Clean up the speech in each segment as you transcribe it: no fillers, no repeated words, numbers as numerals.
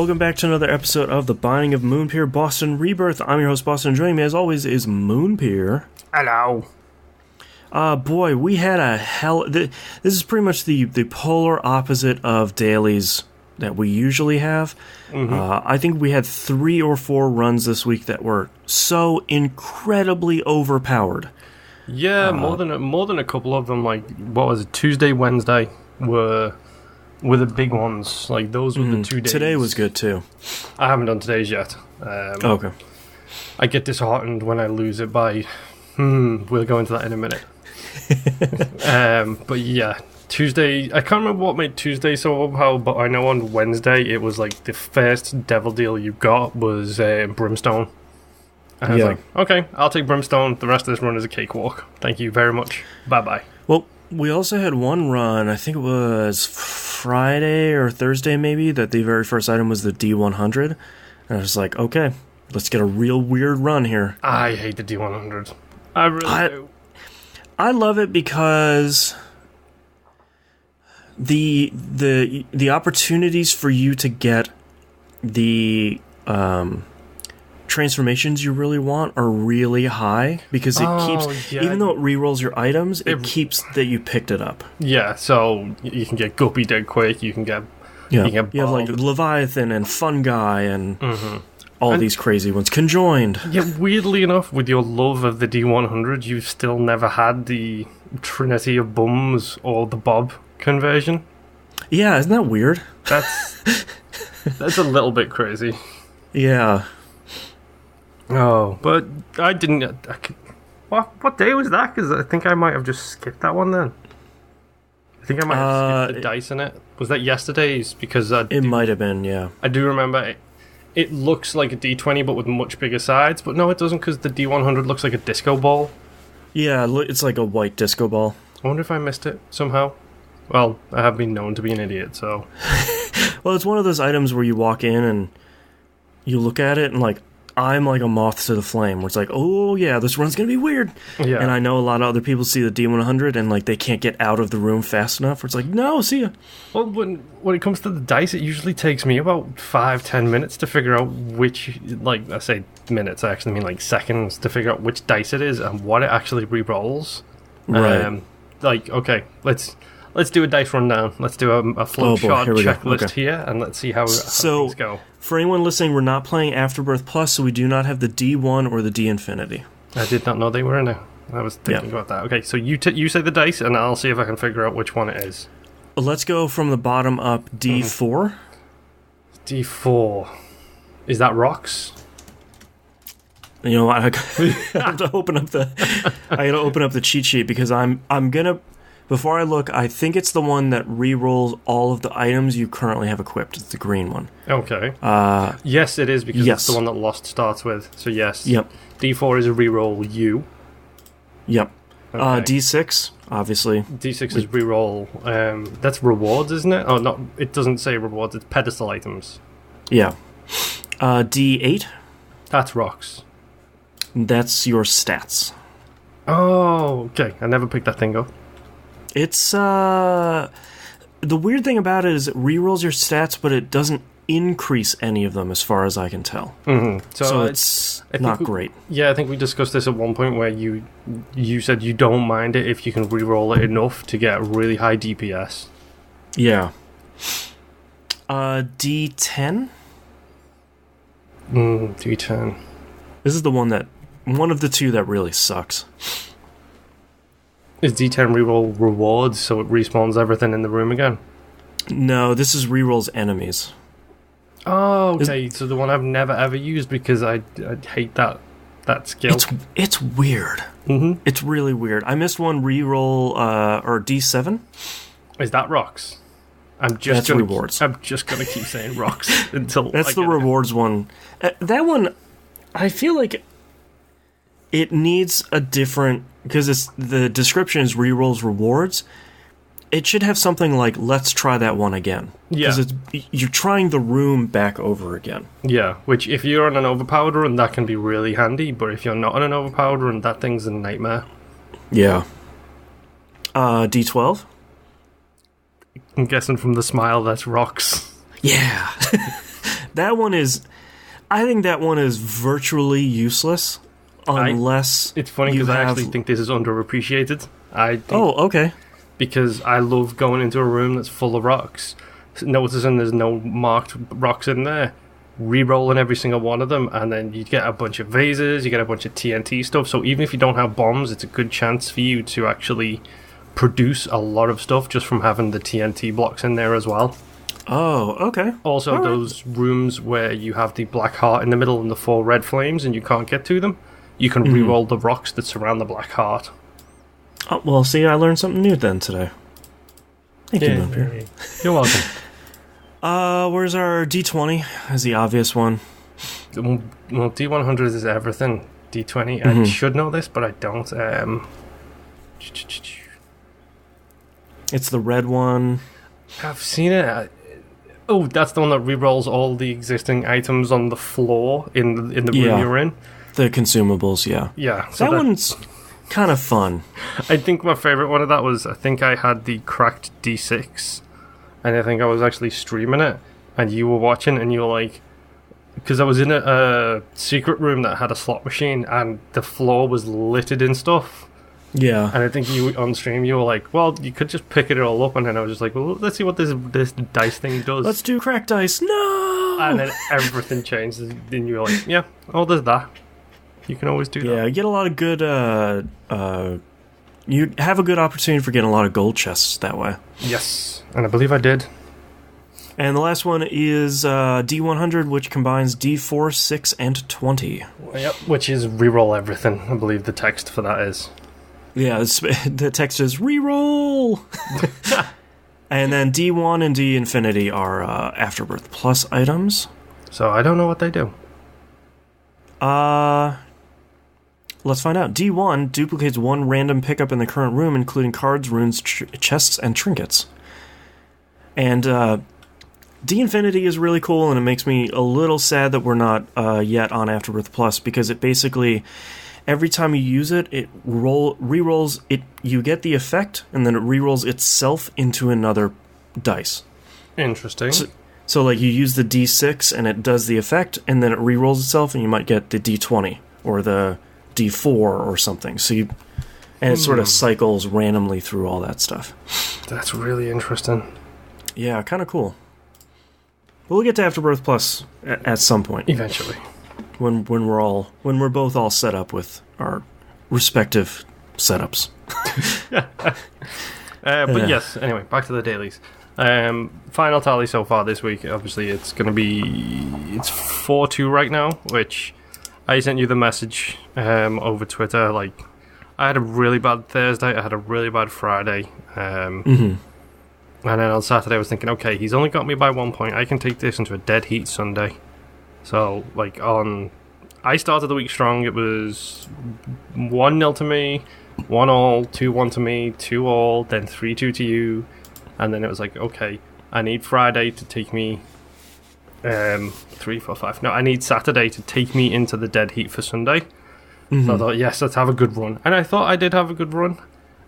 Welcome back to another episode of The Binding of Moonpir, Boston Rebirth. I'm your host, Boston, and joining me as always is Moonpir. Hello. Boy, we had a hell... This is pretty much the polar opposite of dailies that we usually have. Mm-hmm. I think we had 3 or 4 runs this week that were so incredibly overpowered. Yeah, more than a couple of them. Like, what was it? Tuesday, Wednesday were the big ones. Like, those were the 2 days. Today was good too. I haven't done today's yet. Okay. I get disheartened when I lose it by. We'll go into that in a minute. But yeah, Tuesday. I can't remember what made Tuesday so overpowered, but I know on Wednesday it was like the first devil deal you got was Brimstone. And I was like, okay, I'll take Brimstone. The rest of this run is a cakewalk. Thank you very much. Bye bye. Well, we also had one run, I think it was Friday or Thursday maybe, that the very first item was the D100. And I was like, okay, let's get a real weird run here. I hate the D100. I really do. I love it because the opportunities for you to get the transformations you really want are really high because it keeps, even though it rerolls your items, it keeps that you picked it up. Yeah, so you can get Guppy dead quick, you can get you have like Leviathan and Fun Guy and all these crazy ones conjoined. Yeah, weirdly enough, with your love of the D100, you've still never had the Trinity of Bums or the Bob conversion. Yeah, isn't that weird? That's a little bit crazy. Yeah. Oh, but I didn't... What day was that? Because I think I might have just skipped that one then. I think I might have skipped the dice in it. Was that yesterday's? Because it might have been, yeah. I do remember it looks like a D20 but with much bigger sides, but no, it doesn't because the D100 looks like a disco ball. Yeah, it's like a white disco ball. I wonder if I missed it somehow. Well, I have been known to be an idiot, so... Well, it's one of those items where you walk in and you look at it and like, I'm like a moth to the flame, where it's like, oh yeah, this run's gonna be weird. Yeah. And I know a lot of other people see the D100 and like they can't get out of the room fast enough, where it's like, no, see ya. Well, when it comes to the dice, it usually takes me about 5-10 minutes to figure out which, like, I say minutes, I actually mean like seconds, to figure out which dice it is and what it actually re-rolls. Right. Like, okay, let's do a dice rundown. Let's do a flow chart checklist here, and let's see how things go. For anyone listening, we're not playing Afterbirth Plus, so we do not have the D1 or the D Infinity. I did not know they were in it. I was thinking about that. Okay, so you say the dice, and I'll see if I can figure out which one it is. Let's go from the bottom up. D4. D4. Is that rocks? You know what? I have to open up the cheat sheet because I'm gonna. Before I look, I think it's the one that re-rolls all of the items you currently have equipped. It's the green one. Okay. Yes, it is, because it's the one that Lost starts with. So yes. Yep. D4 is a re-roll U. Yep. Okay. D6, obviously. D6 is re-roll. That's rewards, isn't it? Oh, no, it doesn't say rewards. It's pedestal items. Yeah. D8. That's rocks. That's your stats. Oh, okay. I never picked that thing up. It's, the weird thing about it is it rerolls your stats, but it doesn't increase any of them as far as I can tell. Mm-hmm. So it's not great. Yeah, I think we discussed this at one point where you said you don't mind it if you can reroll it enough to get really high DPS. Yeah. D10? D10. This is the one of the two that really sucks. Is D10 reroll rewards, so it respawns everything in the room again? No, this is rerolls enemies. Oh, okay. So the one I've never ever used because I hate that skill. It's weird. Mm-hmm. It's really weird. I missed one reroll or D7. Is that rocks? That's rewards. I'm just gonna keep saying rocks until that's the rewards one. That one, I feel like it needs a different, because the description is rerolls rewards. It should have something like, let's try that one again. Yeah. Because you're trying the room back over again. Yeah, which if you're on an overpowered run, that can be really handy, but if you're not on an overpowered run, that thing's a nightmare. Yeah. D12? I'm guessing from the smile, that's rocks. Yeah. That one is... I think that one is virtually useless unless... It's funny because I actually think this is underappreciated. Okay. Because I love going into a room that's full of rocks, noticing there's no marked rocks in there, re-rolling every single one of them, and then you get a bunch of vases, you get a bunch of TNT stuff, so even if you don't have bombs, it's a good chance for you to actually produce a lot of stuff just from having the TNT blocks in there as well. Oh, okay. Also, those rooms where you have the black heart in the middle and the 4 red flames and you can't get to them, you can re-roll the rocks that surround the black heart. Oh, well, see, I learned something new then today. Thank you, Moonpir. You're welcome. Where's our D20? Is the obvious one. Well, D100 is everything. D20, I should know this, but I don't. It's the red one. I've seen it. Oh, that's the one that re-rolls all the existing items on the floor in the room you're in. The consumables, yeah. Yeah. So that one's kind of fun. I think my favourite one of that was, I think I had the cracked D6, and I think I was actually streaming it, and you were watching, and you were like... Because I was in a secret room that had a slot machine, and the floor was littered in stuff. Yeah. And I think you, on stream, you were like, well, you could just pick it all up, and then I was just like, well, let's see what this dice thing does. Let's do crack dice. No! And then everything changed, and you were like, yeah, oh, there's that. You can always do that. Yeah, you get a lot of good, you have a good opportunity for getting a lot of gold chests that way. Yes, and I believe I did. And the last one is D100, which combines D4, 6, and 20. Yep, which is reroll everything, I believe the text for that is. Yeah, the text is reroll! And then D1 and D Infinity are Afterbirth Plus items. So I don't know what they do. Let's find out. D1 duplicates one random pickup in the current room, including cards, runes, chests, and trinkets. And D Infinity is really cool, and it makes me a little sad that we're not yet on Afterbirth Plus, because it basically, every time you use it, it re-rolls it. You get the effect, and then it re-rolls itself into another dice. Interesting. So like, you use the D6, and it does the effect, and then it re-rolls itself, and you might get the D20, or the D4, or something. So you... And it sort of cycles randomly through all that stuff. That's really interesting. Yeah, kind of cool. But we'll get to Afterbirth Plus at some point. Eventually. When we're both all set up with our respective setups. But yes, anyway, back to the dailies. Final tally so far this week, obviously it's 4-2 right now, which I sent you the message over Twitter, like, I had a really bad Thursday, I had a really bad Friday, and then on Saturday I was thinking, okay, he's only got me by 1 point, I can take this into a dead heat Sunday. So, like, I started the week strong, it was 1-0 to me, 1-all, 2-1 to me, 2-all, then 3-2 to you, and then it was like, okay, I need Friday to take me, 3, 4, 5, no, I need Saturday to take me into the dead heat for Sunday. So I thought, yes, let's have a good run. And I thought I did have a good run.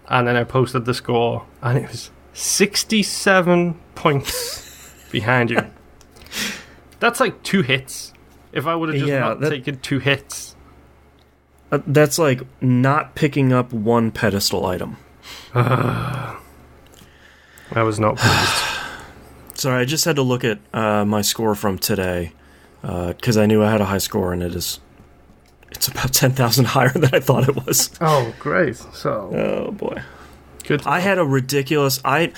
And then I posted the score, and it was 67 points behind you. That's like 2 hits. If I would have just taken 2 hits. That's like not picking up one pedestal item. I was not pleased. Sorry, I just had to look at my score from today, because I knew I had a high score, and it's about 10,000 higher than I thought it was. Oh, great. So, oh boy. Good. I had a ridiculous... I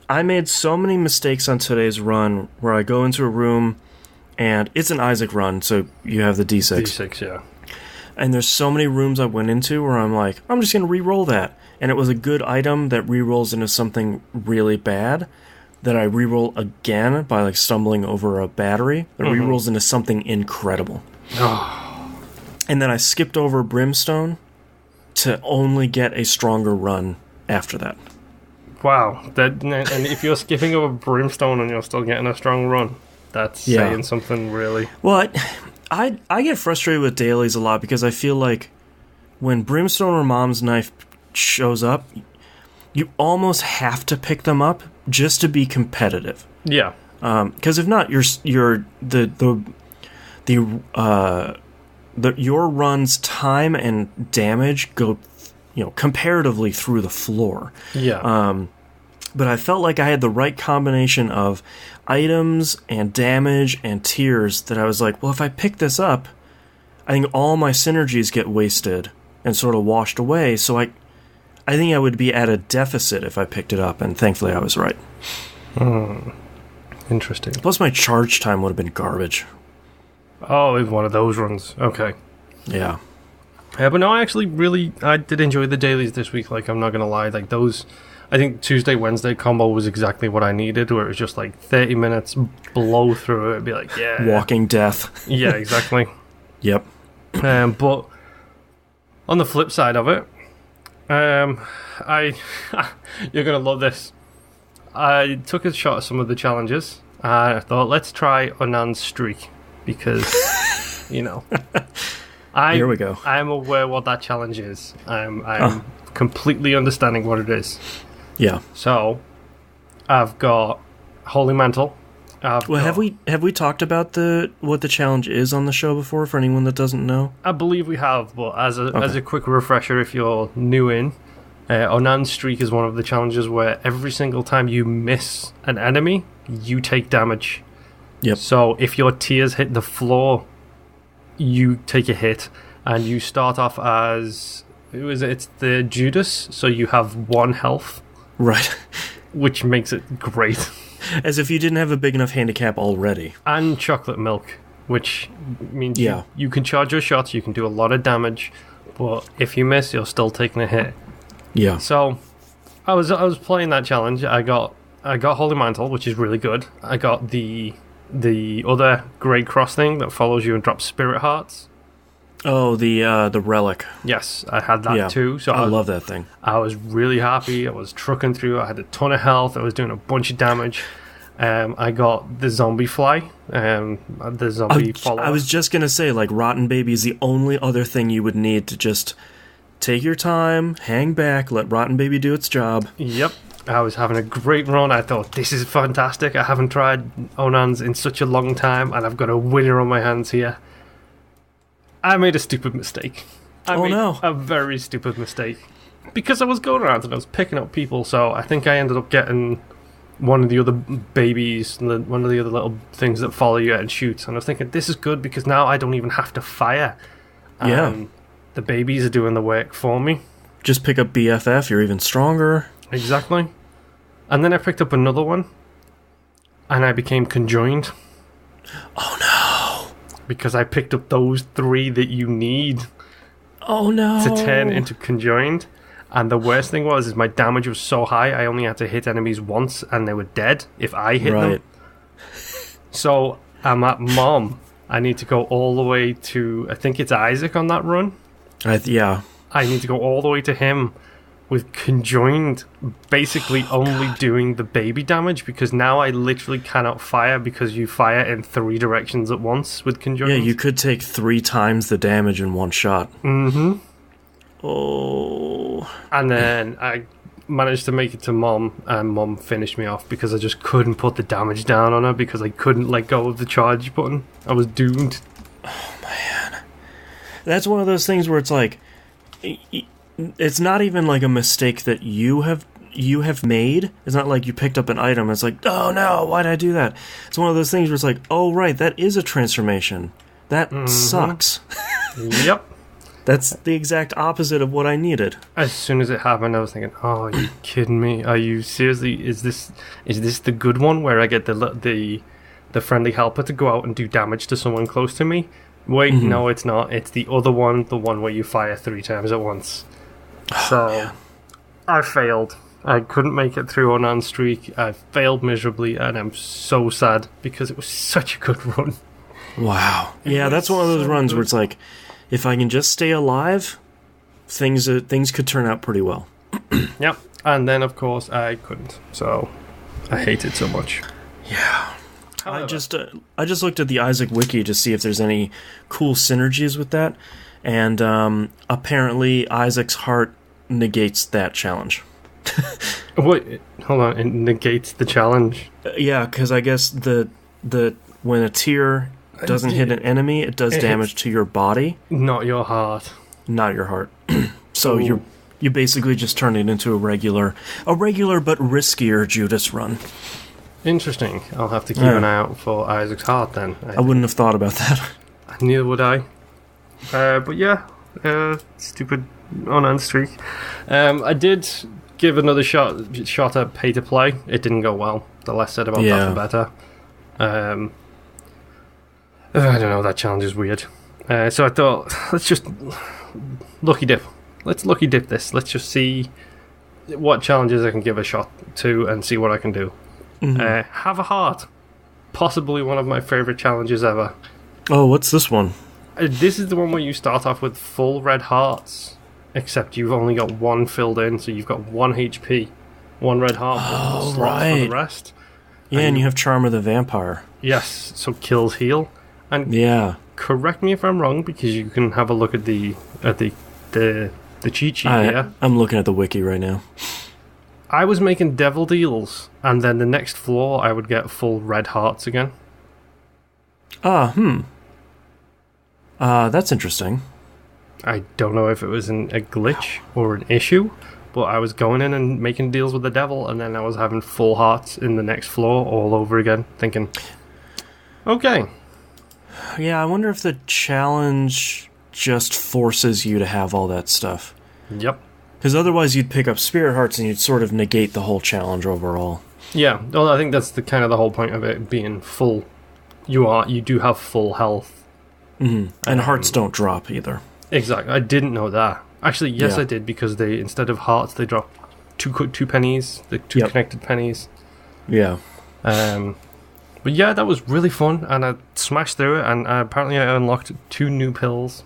made so many mistakes on today's run where I go into a room, and it's an Isaac run, so you have the D6. D6, yeah. And there's so many rooms I went into where I'm like, I'm just going to re-roll that. And it was a good item that re-rolls into something really bad, that I re-roll again by like stumbling over a battery, that re-rolls into something incredible. Oh. And then I skipped over Brimstone to only get a stronger run after that. Wow. And if you're skipping over Brimstone and you're still getting a strong run, that's saying something really... Well, I get frustrated with dailies a lot because I feel like when Brimstone or Mom's Knife shows up, you almost have to pick them up just to be competitive. Yeah. Because if not, your run's time and damage go, comparatively through the floor. Yeah. But I felt like I had the right combination of items and damage and tiers that I was like, well, if I pick this up, I think all my synergies get wasted and sort of washed away. So I think I would be at a deficit if I picked it up, and thankfully I was right. Interesting. Plus my charge time would have been garbage. Oh, one of those runs. Okay. Yeah. Yeah, but no, I did enjoy the dailies this week. Like, I'm not going to lie. Like, those... I think Tuesday, Wednesday combo was exactly what I needed, where it was just like 30 minutes, blow through it, be like, yeah. Walking death. Yeah, exactly. Yep. But on the flip side of it, you're going to love this. I took a shot at some of the challenges. I thought, let's try Hanon's streak, because, here we go. I'm aware what that challenge is. I'm completely understanding what it is. Yeah. So, I've got Holy Mantle. Have we talked about what the challenge is on the show before, for anyone that doesn't know? I believe we have, but as a quick refresher, if you're new in, Hanon's streak is one of the challenges where every single time you miss an enemy, you take damage. Yep. So if your tears hit the floor, you take a hit, and you start off as it's the Judas, so you have 1 health. Right. Which makes it great. As if you didn't have a big enough handicap already. And chocolate milk, which means yeah. you can charge your shots, you can do a lot of damage, but if you miss, you're still taking a hit. Yeah. So I was playing that challenge. I got Holy Mantle, which is really good. I got the other Grey Cross thing that follows you and drops Spirit Hearts. Oh, the relic. Yes, I had that too. So I love that thing. I was really happy. I was trucking through. I had a ton of health. I was doing a bunch of damage. I got the zombie fly. The zombie follower. I was just gonna say, like, Rotten Baby is the only other thing you would need to just take your time, hang back, let Rotten Baby do its job. Yep. I was having a great run. I thought, this is fantastic. I haven't tried Onans in such a long time, and I've got a winner on my hands here. I made a stupid mistake. I made a very stupid mistake. Because I was going around and I was picking up people, so I think I ended up getting one of the other babies, one of the other little things that follow you and shoot. And I was thinking, this is good because now I don't even have to fire. Yeah. The babies are doing the work for me. Just pick up BFF, you're even stronger. Exactly. And then I picked up another one, and I became conjoined. Oh no. Because I picked up those 3 that you need. Oh no. To turn into conjoined. And the worst thing was my damage was so high, I only had to hit enemies once, and they were dead if I hit them. So I'm at Mom. I need to go all the way to, I think it's Isaac on that run. Yeah. I need to go all the way to him with conjoined, basically only doing the baby damage, because now I literally cannot fire because you fire in 3 directions at once with conjoined. Yeah, you could take 3 times the damage in one shot. Mm-hmm. Oh. And then I managed to make it to Mom, and Mom finished me off because I just couldn't put the damage down on her because I couldn't let go of the charge button. I was doomed. Oh, man. That's one of those things where it's like, it's not even like a mistake that you have made. It's not like you picked up an item. It's like, oh no, why did I do that? It's one of those things where it's like, oh right, that is a transformation. That sucks. Yep. That's the exact opposite of what I needed. As soon as it happened, I was thinking, oh, are you kidding me? Are you seriously? Is this the good one where I get the friendly helper to go out and do damage to someone close to me? Wait, no, it's not. It's the other one, the one where you fire 3 times at once. So, I failed. I couldn't make it through Hanon's streak. I failed miserably, and I'm so sad because it was such a good run. Wow. Yeah, that's one of those runs where it's like, if I can just stay alive, things could turn out pretty well. Yep. And then, of course, I couldn't. So, I hate it so much. Yeah. However, I just looked at the Isaac wiki to see if there's any cool synergies with that, and apparently Isaac's heart negates that challenge. Wait, hold on. It negates the challenge. Yeah, because I guess the when a tear doesn't hit an enemy, it does damage to your body, not your heart. Not your heart. So you basically just turn it into a regular but riskier Judas run. Interesting. I'll have to keep an eye out for Isaac's heart then. I wouldn't have thought about that. Neither would I. But yeah, stupid on-end streak. I did give another shot at pay to play. It didn't go well. The less said about that, the better. I don't know. That challenge is weird. So I thought, let's just lucky dip. Let's lucky dip this. Let's just see what challenges I can give a shot to and see what I can do. Mm-hmm. Have a heart. Possibly one of my favourite challenges ever. Oh, what's this one? This is the one where you start off with full red hearts, except you've only got one filled in, so you've got 1 HP, 1 red heart, for the rest. Yeah, and you have Charm of the Vampire. Yes, so kills heal. And correct me if I'm wrong, because you can have a look at the cheat sheet here. I'm looking at the wiki right now. I was making devil deals, and then the next floor I would get full red hearts again. That's interesting. I don't know if it was a glitch or an issue, but I was going in and making deals with the devil, and then I was having full hearts in the next floor all over again, thinking, okay. Yeah, I wonder if the challenge just forces you to have all that stuff. Yep. Because otherwise you'd pick up Spirit Hearts and you'd sort of negate the whole challenge overall. Yeah, well, I think that's the kind of the whole point of it being full. You do have full health. Mm-hmm. And hearts don't drop either. Exactly. I didn't know that. Actually, yes, I did, because they, instead of hearts, they drop two pennies, the two connected pennies. Yeah. But yeah, that was really fun, and I smashed through it, and apparently I unlocked 2 new pills.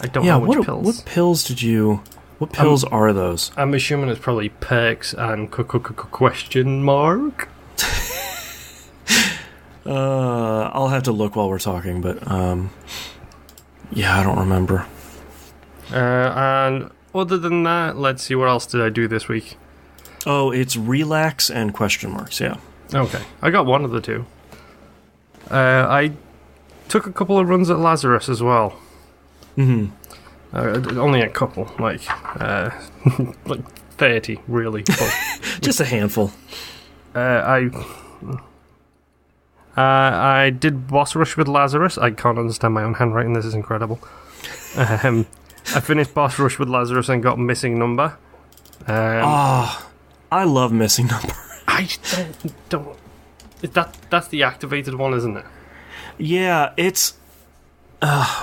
I don't know which pills. What pills did you... What pills are those? I'm assuming it's probably perks and question mark. I'll have to look while we're talking, but yeah, I don't remember. And other than that, let's see, what else did I do this week? Oh, it's relax and question marks, yeah. Okay, I got one of the 2. I took a couple of runs at Lazarus as well. Mm-hmm. Only a couple, like 30, really. Just a handful. I did boss rush with Lazarus. I can't understand my own handwriting. This is incredible. I finished boss rush with Lazarus and got missing number. I love missing number. I don't. That's the activated one, isn't it? Yeah, it's.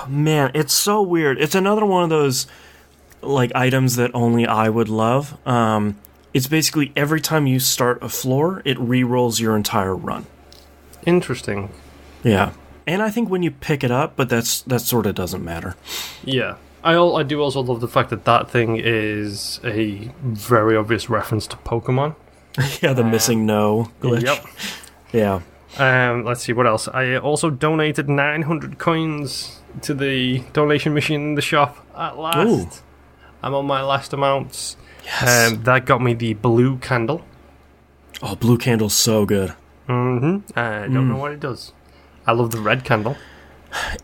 Man, it's so weird. It's another one of those like items that only I would love. It's basically every time you start a floor, it re-rolls your entire run. Interesting. Yeah, and I think when you pick it up, but that sort of doesn't matter. Yeah, I do also love the fact that thing is a very obvious reference to Pokemon. Yeah, the missing no glitch. Yep. Yeah. Let's see what else. I also donated 900 coins to the donation machine in the shop at last. Ooh. I'm on my last amounts. Yes. That got me the blue candle. Oh, blue candle's so good. Mm-hmm. I don't know what it does. I love the red candle.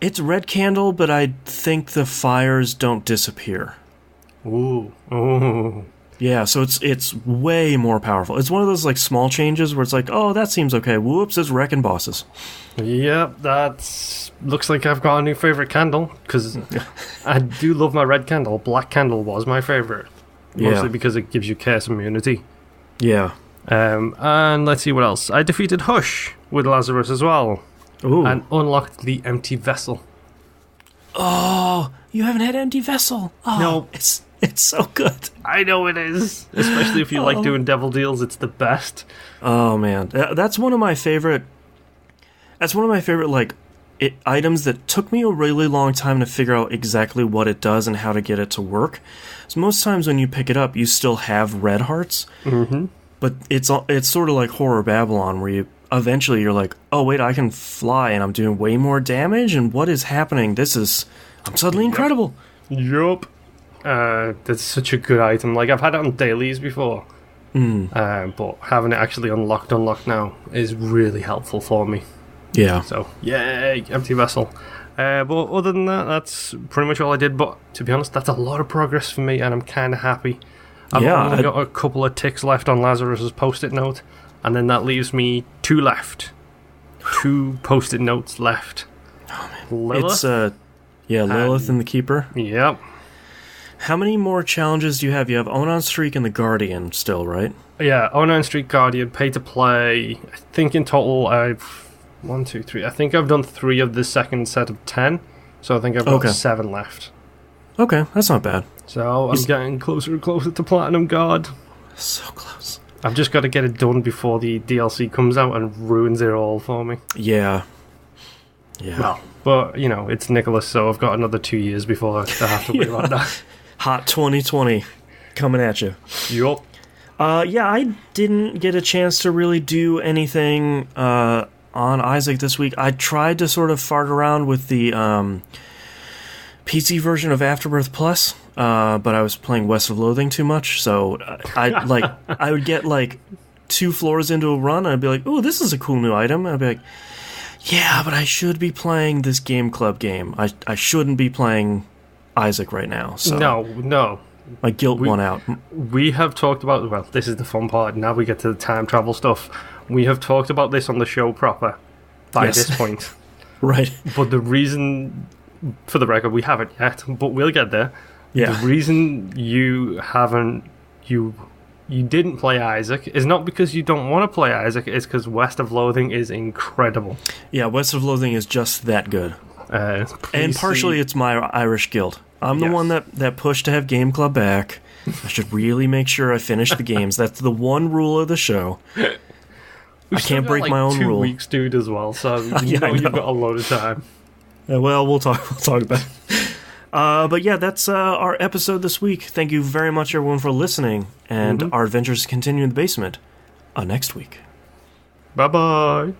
It's red candle, but I think the fires don't disappear. Ooh. Yeah, so it's way more powerful. It's one of those like small changes where it's like, oh, that seems okay. Whoops, it's wrecking bosses. Yep, that looks like I've got a new favorite candle, because I do love my red candle. Black candle was my favorite, mostly because it gives you chaos immunity. Yeah. And let's see what else. I defeated Hush with Lazarus as well. Ooh. And unlocked the empty vessel. Oh, you haven't had empty vessel. Oh, no, it's so good. I know it is. Especially if you like doing devil deals, it's the best. Oh man, that's one of my favorite. That's one of my favorite like items that took me a really long time to figure out exactly what it does and how to get it to work. So most times when you pick it up, you still have red hearts. Mm-hmm. But it's sort of like Horror Babylon, where eventually you're like, oh wait, I can fly and I'm doing way more damage, and what is happening? I'm suddenly incredible. Yup. That's such a good item. Like, I've had it on dailies before, But having it actually unlocked now is really helpful for me. Yeah. So, yay, empty vessel. But other than that, that's pretty much all I did. But to be honest, that's a lot of progress for me, and I'm kind of happy. I've only got a couple of ticks left on Lazarus's post-it note, and then that leaves me 2 left. 2 post-it notes left. Oh, man. Lilith? It's, Lilith and the Keeper. Yep. How many more challenges do you have? You have Onan Streak and the Guardian still, right? Yeah, Onan Streak Guardian, pay to play. I think in total I've... 1, 2, 3. I think I've done 3 of the second set of 10, so I think I've got 7 left. Okay, that's not bad. So I'm getting closer and closer to Platinum God. So close. I've just got to get it done before the DLC comes out and ruins it all for me. Yeah. Well, but, you know, it's Nicholas, so I've got another 2 years before I have to worry about that. Hot 2020 coming at you. Yup. I didn't get a chance to really do anything on Isaac this week. I tried to sort of fart around with the PC version of Afterbirth Plus, but I was playing West of Loathing too much, so I would get like 2 floors into a run, and I'd be like, "Ooh, this is a cool new item," and I'd be like, "Yeah, but I should be playing this Game Club game. I shouldn't be playing Isaac right now." So No. My guilt won out. We have talked about... Well, this is the fun part. Now we get to the time travel stuff. We have talked about this on the show proper by this point. Right. But the reason... For the record, we haven't yet, but we'll get there. Yeah. The reason you haven't... You didn't play Isaac is not because you don't want to play Isaac, it's because West of Loathing is incredible. Yeah, West of Loathing is just that good. And partially it's my Irish guilt. I'm the one that pushed to have Game Club back. I should really make sure I finish the games. That's the one rule of the show. I can't break my own 2 rule. 2 weeks, dude, as well, so you know you've got a load of time. Well, we'll talk about it. But yeah, that's our episode this week. Thank you very much, everyone, for listening. And our adventures continue in the basement next week. Bye-bye.